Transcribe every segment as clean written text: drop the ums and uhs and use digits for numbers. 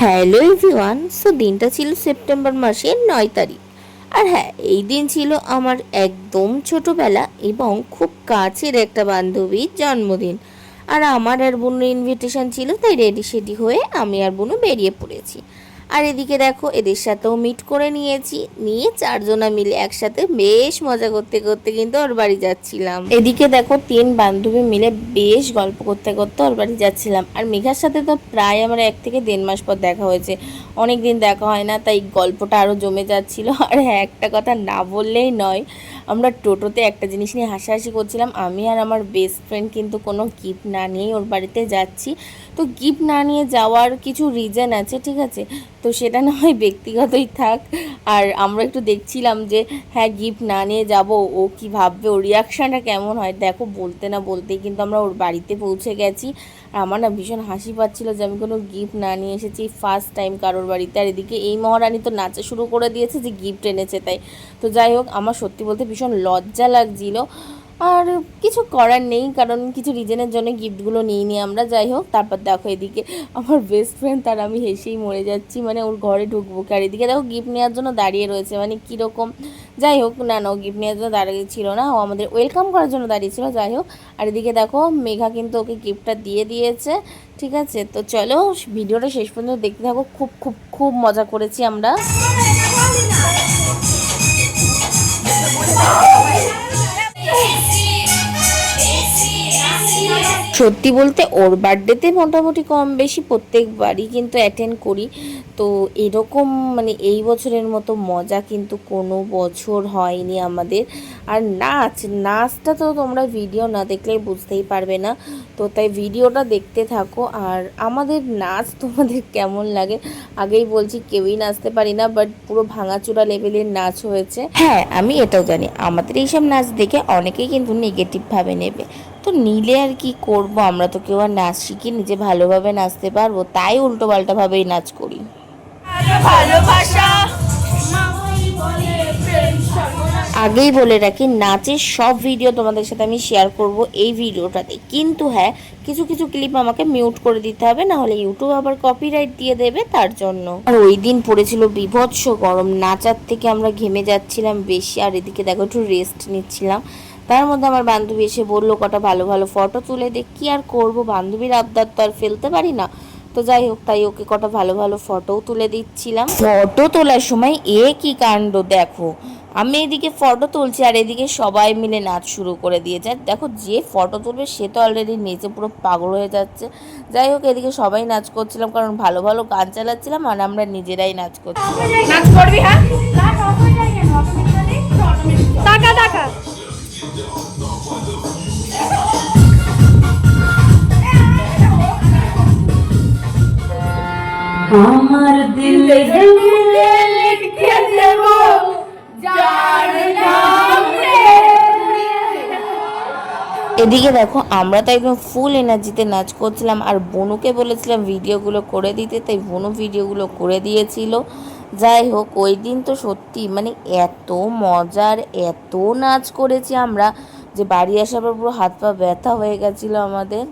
Hello everyone. So দিনটা ছিল September মাসের 9 তারিখ। আর হ্যাঁ, এই দিন ছিল আমার একদম ছোটবেলা এবং খুব কাছের একটা বান্ধবীর জন্মদিন। আর আমার আর বোনের ইনভিটেশন ছিল, তাই রেডি সেডি হয়ে আমি আর বোনও বেরিয়ে পড়েছি। আর এদিকে দেখো, এদের সাথেও মিট করে নিয়েছি, নিয়ে চারজনা মিলে একসাথে বেশ মজা করতে করতে কিন্তু ওর বাড়ি যাচ্ছিলাম। এদিকে দেখো, 3 বান্ধবী মিলে বেশ গল্প করতে করতে ওর বাড়ি যাচ্ছিলাম। আর মেঘার সাথে তো প্রায় আমার 1 থেকে 1.5 মাস পর দেখা হয়েছে, অনেক দিন দেখা হয় না, তাই গল্পটা আরও জমে যাচ্ছিল। আর হ্যাঁ, একটা কথা না বললেই নয়, আমরা টোটোতে একটা জিনিস নিয়ে হাসাহাসি করছিলাম। আমি আর আমার বেস্ট ফ্রেন্ড কিন্তু কোনো গিফট না নিয়েই ওর বাড়িতে যাচ্ছি। তো গিফট না নিয়ে যাওয়ার কিছু রিজন আছে, ঠিক আছে, তো সেটা না হয় ব্যক্তিগতই থাক। আর আমরা একটু দেখছিলাম যে হ্যাঁ, গিফট না নিয়ে যাব, ও কি ভাববে, ওর রিয়াকশানটা কেমন হয়। দেখো, বলতে না বলতেই কিন্তু আমরা ওর বাড়িতে পৌঁছে গেছি। আর আমার না ভীষণ হাসি পাচ্ছিল যে আমি কোনো গিফট না নিয়ে এসেছি ফার্স্ট টাইম কারোর বাড়িতে। আর এদিকে এই মহারানী তো নাচা শুরু করে দিয়েছে যে গিফট এনেছে তাই। তো যাই হোক, আমার সত্যি বলতে ভীষণ লজ্জা লাগছিল। আর কিছু করার নেই, কারণ কিছু রিজনের জন্য গিফটগুলো নিই আমরা। যাই হোক, তারপর দেখো এদিকে আমার বেস্ট ফ্রেন্ড, তার আমি হেসেই মরে যাচ্ছি, মানে ওর ঘরে ঢুকবো। আর এদিকে দেখো গিফট নেওয়ার জন্য দাঁড়িয়ে রয়েছে, মানে কীরকম। যাই হোক, না ও গিফট নেওয়ার জন্য দাঁড়িয়ে ছিল না, ও আমাদের ওয়েলকাম করার জন্য দাঁড়িয়েছিল। যাই হোক, আর এদিকে দেখো মেঘা কিন্তু ওকে গিফটটা দিয়ে দিয়েছে। ঠিক আছে, তো চলো ভিডিওটা শেষ পর্যন্ত দেখতে থাকো। খুব খুব খুব মজা করেছি আমরা। সত্যি বলতে ওর বার্থডেতে মোটামুটি কম বেশি প্রত্যেকবারই কিন্তু অ্যাটেন্ড করি। তো এরকম মানে এই বছরের মতো মজা কিন্তু কোনো বছর হয়নি আমাদের। আর নাচটা তো তোমরা ভিডিও না দেখলেই বুঝতেই পারবে না, তো তাই ভিডিওটা দেখতে থাকো। আর আমাদের নাচ তোমাদের কেমন লাগে, আগেই বলছি কেউই নাচতে পারি না, বাট পুরো ভাঙাচোরা লেভেলের নাচ হয়েছে। হ্যাঁ, আমি এটাও জানি আমাদের এইসব নাচ দেখে অনেকেই কিন্তু নেগেটিভভাবে নেবে, তো নিলে আর কি করব, আমরা তো কেউ আর নাচ শিখিনি যে ভালোভাবে নাচতে পারবো, তাই উল্টো পাল্টাভাবেই নাচ করি। আগেই বলে রাখি, নাচের সব ভিডিও তোমাদের সাথে আমি শেয়ার করব এই ভিডিওটাতে, কিন্তু হ্যাঁ, কিছু কিছু ক্লিপ আমাকে মিউট করে দিতে হবে, না হলে ইউটিউব আবার কপিরাইট দিয়ে দেবে তার জন্য। আর ওই দিন পড়েছিল বিভৎস গরম, নাচার থেকে আমরা ঘেমে যাচ্ছিলাম বেশি। আর এদিকে দেখো একটু রেস্ট নিচ্ছিলাম, তার মধ্যে আমার বান্ধবী এসে বললো কটা ভালো ভালো ফটো তুলে দে। কি আর করব, বান্ধবীর আবদার তো আর ফেলতে পারি না। তো যাই হোক, তাই ওকে কটা ভালো ভালো ফটোও তুলে দিচ্ছিলাম। ফটো তোলার সময় কি কাণ্ড দেখো, আমি এদিকে ফটো তুলছি আর এদিকে সবাই মিলে নাচ শুরু করে দিয়েছে। দেখো, যে ফটো তুলবে সে তো অলরেডি নেচে পুরো পাগল হয়ে যাচ্ছে। যাই হোক, এদিকে সবাই নাচ করছিলাম, কারণ ভালো ভালো গান চালাচ্ছিলাম আর আমরা নিজেরাই নাচ করছিলাম। নাচ করবি? হ্যাঁ, টাকা টাকা। আমার দিলে লিখে দেব যার নাম রে। এদিকে দেখো, আমরা তো একদম ফুল এনার্জিতে নাচ করছিলাম, আর বনুকে বলেছিলাম ভিডিওগুলো করে দিতে, তাই বনু ভিডিওগুলো করে দিয়েছিল। যাই হোক, ওই দিন তো সত্যি মানে এত মজার, এত নাচ করেছি আমরা যে বাড়ি আসার পর পুরো হাত পা ব্যথা হয়ে গেছিলো আমাদের।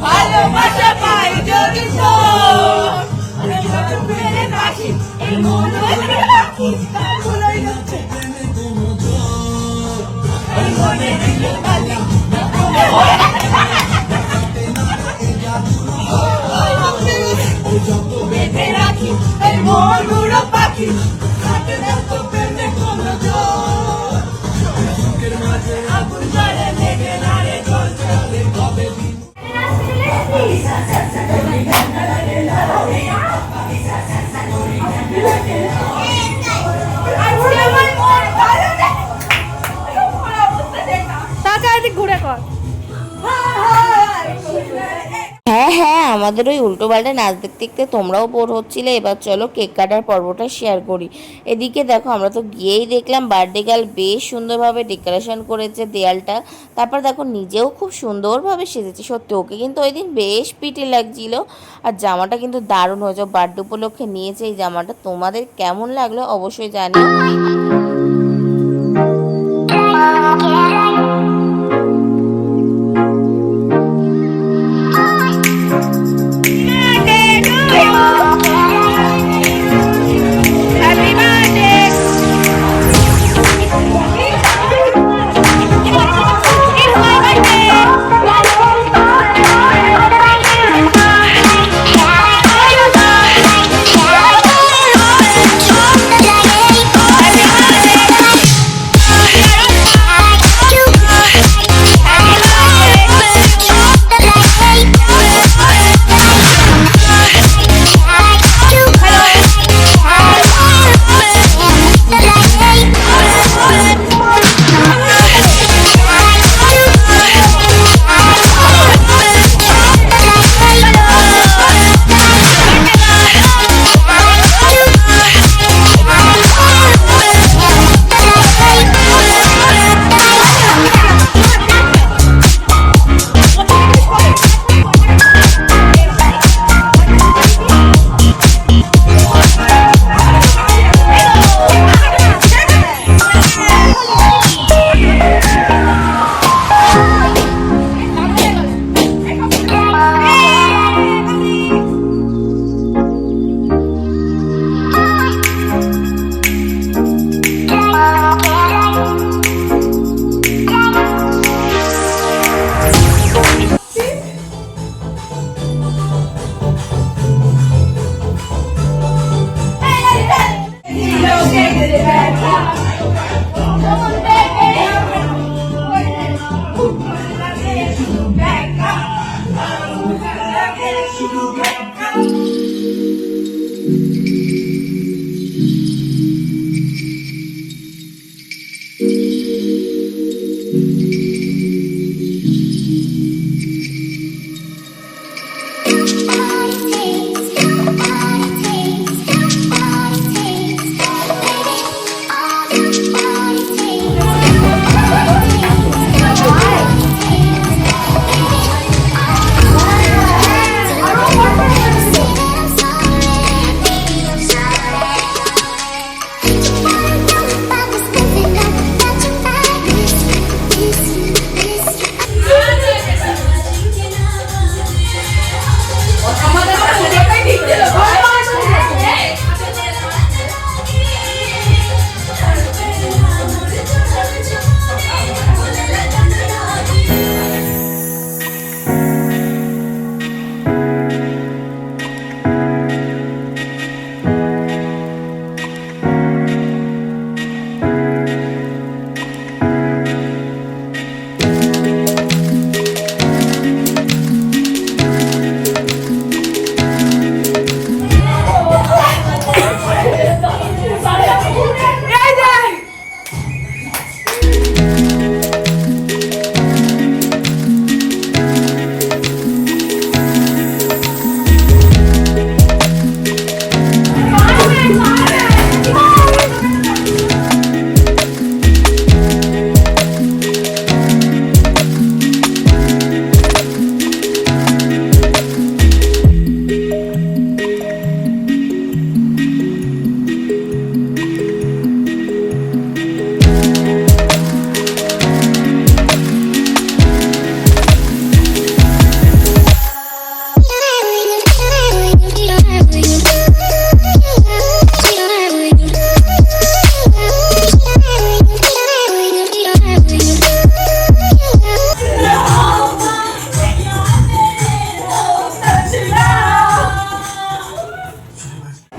ভালোবাসা পাই যদি তোর ঘুরে কর। হ্যাঁ হ্যাঁ, আমাদের ওই উল্টো পাল্টা নাচ দেখতে দেখতে তোমরাও বোর হচ্ছিলে। এবার চলো কেক কাটার পর্বটা শেয়ার করি। এদিকে দেখো, আমরা তো গিয়েই দেখলাম বার্থডে গার্ল বেশ সুন্দরভাবে ডেকোরেশন করেছে দেয়ালটা। তারপর দেখো নিজেও খুব সুন্দরভাবে সেজেছে, সত্যি ওকে কিন্তু ওই দিন বেশ পিটি লাগছিল। আর জামাটা কিন্তু দারুণ হয়েছে, বার্থডে উপলক্ষে নিয়েছে এই জামাটা। তোমাদের কেমন লাগলো অবশ্যই জানিও।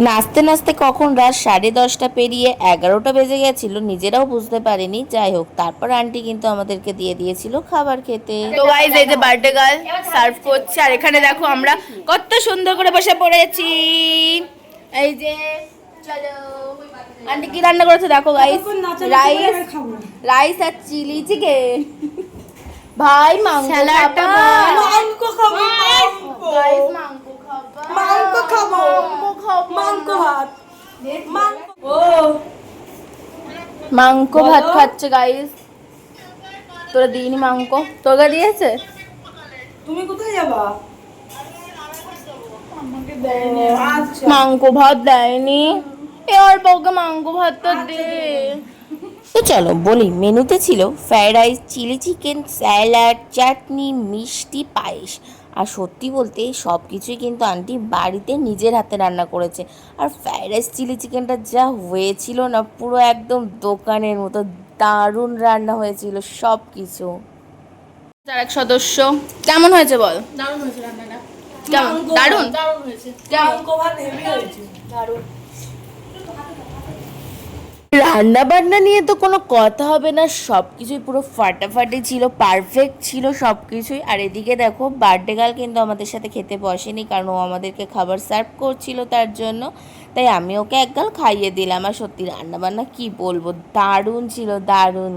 নাচতে নাচতে কখন রাত 10:30 পেরিয়ে 11টা বেজে গেছিল নিজেরাও বুঝতে পারিনি। যাই হোক, তারপর আন্টি কিন্তু আমাদেরকে দিয়ে দিয়েছিল খাবার খেতে। তো গাইস, এই যে বার্থডে গার্ল সার্ভ করছে, আর এখানে দেখো আমরা কত সুন্দর করে বসে পড়েছি। এই যে চলো, আন্টি কি রান্না করেছে দেখো গাইস, রাইস আর চিলি চিকেন। ভাই মাংস খাবা? মাংস খাবো, গাইস মাংস খাবা? মাংস খাবো, মাংস ভাত, মাংস ভাত খাচ্ছে গাইস। তোরা দিইনি মাংস? তোকে দিয়েছে? তুমি কোথায় যাবা? মাংস ভাত দেয়নি, এর বউকে মাংস ভাত তো দে। তো চলো বলি, মেনুতে ছিল fried rice, chilli chicken, salad, চাটনি, মিষ্টি, পায়েস। আর সত্যি বলতে সব কিছুই কিন্তু আন্টি বাড়িতে নিজের হাতে রান্না করেছে। আর ফ্রাইড রাইস চিলি চিকেনটা যা হয়েছিল না, পুরো একদম দোকানের মতো দারুণ রান্না হয়েছিল সব কিছু। আর এক সদস্য কেমন হয়েছে বল? দারুণ হয়েছে রান্নাটা। কেমন? দারুণ দারুণ হয়েছে। কেমন? মাংস ভাত হেভি হয়েছে। দারুণ। রান্না বান্না নিয়ে তো কোনো কথা হবে না, সব কিছুই পুরো ফাটাফাটি ছিল, পারফেক্ট ছিল সব কিছুই। আর এদিকে দেখো, বার্থডে গার্ল কিন্তু আমাদের সাথে খেতে বসেনি, কারণ ও আমাদেরকে খাবার সার্ভ করছিল তার জন্য। তাই আমি ওকে এক গাল খাইয়ে দিলাম। আর সত্যি রান্না বান্না কি বলবো, দারুণ ছিল, দারুণ।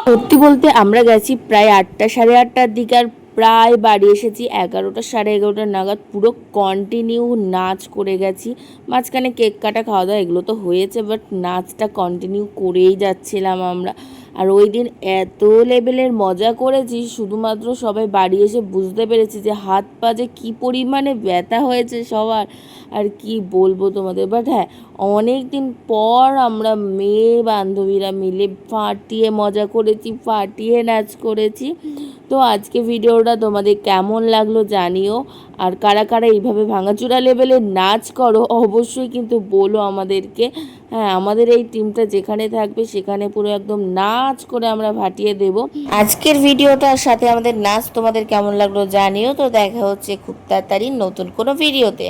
সত্যি বলতে আমরা গেছি প্রায় 8টা, 8:30টার দিকে, আর প্রায় বাড়ি এসেছি 11টা, 11:30 নাগাদ। পুরো কন্টিনিউ নাচ করে গেছি। মাঝখানে কেক কাটা, খাওয়া দাওয়া এগুলো তো হয়েছে, বাট নাচটা কন্টিনিউ করেই যাচ্ছিলাম আমরা। আর ওই দিন এত লেভেলের মজা করেছি, শুধুমাত্র সবাই বাড়ি এসে বুঝতে পেরেছি যে হাত পা যে কী পরিমাণে ব্যথা হয়েছে সবার, আর কি বলবো তোমাদের। বাট হ্যাঁ, অনেক দিন পর আমরা মেয়ে বান্ধবীরা মিলে ফাটিয়ে মজা করেছি, ফাটিয়ে নাচ করেছি। তো আজকে ভিডিওটা তোমাদের কেমন লাগলো জানিও। আর কারা কারা এইভাবে ভাঙাচোরা লেভেলে নাচ করো অবশ্যই কিন্তু বলো আমাদেরকে। হ্যাঁ, আমাদের এই টিমটা যেখানে থাকবে সেখানে পুরো একদম নাচ করে আমরা ফাটিয়ে দেব। আজকের ভিডিওটার সাথে আমাদের নাচ তোমাদের কেমন লাগলো জানিও। তো দেখা হচ্ছে খুব তাড়াতাড়ি নতুন কোনো ভিডিওতে।